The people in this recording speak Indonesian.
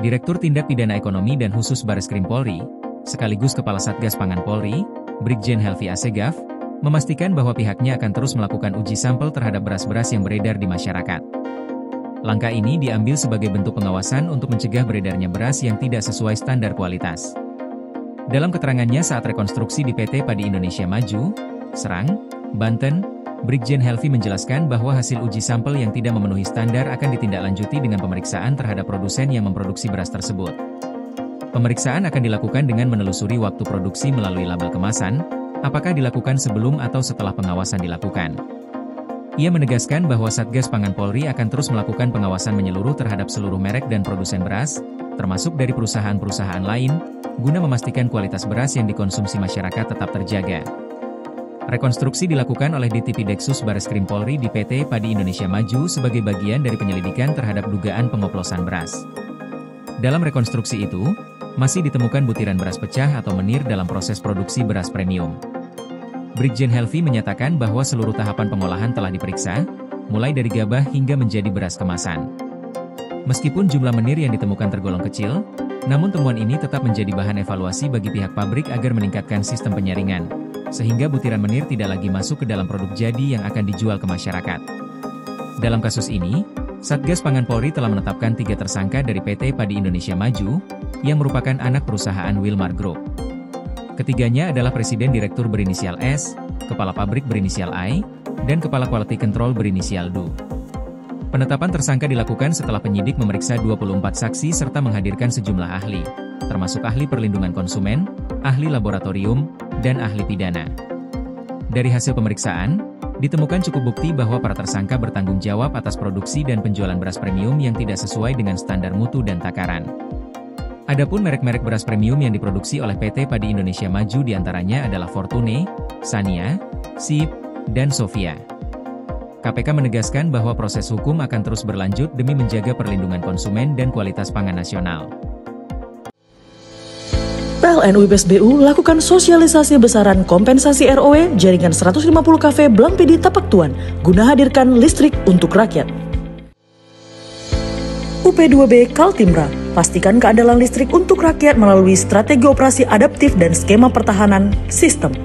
Direktur Tindak Pidana Ekonomi dan Khusus Bareskrim Polri, sekaligus Kepala Satgas Pangan Polri, Brigjen Helvi Assegaf, memastikan bahwa pihaknya akan terus melakukan uji sampel terhadap beras-beras yang beredar di masyarakat. Langkah ini diambil sebagai bentuk pengawasan untuk mencegah beredarnya beras yang tidak sesuai standar kualitas. Dalam keterangannya saat rekonstruksi di PT Padi Indonesia Maju, Serang, Banten, Brigjen Helvi menjelaskan bahwa hasil uji sampel yang tidak memenuhi standar akan ditindaklanjuti dengan pemeriksaan terhadap produsen yang memproduksi beras tersebut. Pemeriksaan akan dilakukan dengan menelusuri waktu produksi melalui label kemasan, apakah dilakukan sebelum atau setelah pengawasan dilakukan. Ia menegaskan bahwa Satgas Pangan Polri akan terus melakukan pengawasan menyeluruh terhadap seluruh merek dan produsen beras, termasuk dari perusahaan-perusahaan lain, guna memastikan kualitas beras yang dikonsumsi masyarakat tetap terjaga. Rekonstruksi dilakukan oleh Ditipideksus Bareskrim Polri di PT Padi Indonesia Maju sebagai bagian dari penyelidikan terhadap dugaan pengoplosan beras. Dalam rekonstruksi itu, masih ditemukan butiran beras pecah atau menir dalam proses produksi beras premium. Brigjen Helvi menyatakan bahwa seluruh tahapan pengolahan telah diperiksa, mulai dari gabah hingga menjadi beras kemasan. Meskipun jumlah menir yang ditemukan tergolong kecil, namun temuan ini tetap menjadi bahan evaluasi bagi pihak pabrik agar meningkatkan sistem penyaringan, sehingga butiran menir tidak lagi masuk ke dalam produk jadi yang akan dijual ke masyarakat. Dalam kasus ini, Satgas Pangan Polri telah menetapkan 3 tersangka dari PT Padi Indonesia Maju, yang merupakan anak perusahaan Wilmar Group. Ketiganya adalah Presiden Direktur berinisial S, Kepala Pabrik berinisial I, dan Kepala Quality Control berinisial DU. Penetapan tersangka dilakukan setelah penyidik memeriksa 24 saksi serta menghadirkan sejumlah ahli, termasuk ahli perlindungan konsumen, ahli laboratorium, dan ahli pidana. Dari hasil pemeriksaan, ditemukan cukup bukti bahwa para tersangka bertanggung jawab atas produksi dan penjualan beras premium yang tidak sesuai dengan standar mutu dan takaran. Adapun merek-merek beras premium yang diproduksi oleh PT Padi Indonesia Maju diantaranya adalah Fortune, Sania, Sip, dan Sofia. KPK menegaskan bahwa proses hukum akan terus berlanjut demi menjaga perlindungan konsumen dan kualitas pangan nasional. PLN UIPS BU lakukan sosialisasi besaran kompensasi ROW jaringan 150 kafe Blampidi Tapak Tuan guna hadirkan listrik untuk rakyat. UP2B Kaltimra, pastikan keandalan listrik untuk rakyat melalui strategi operasi adaptif dan skema pertahanan sistem.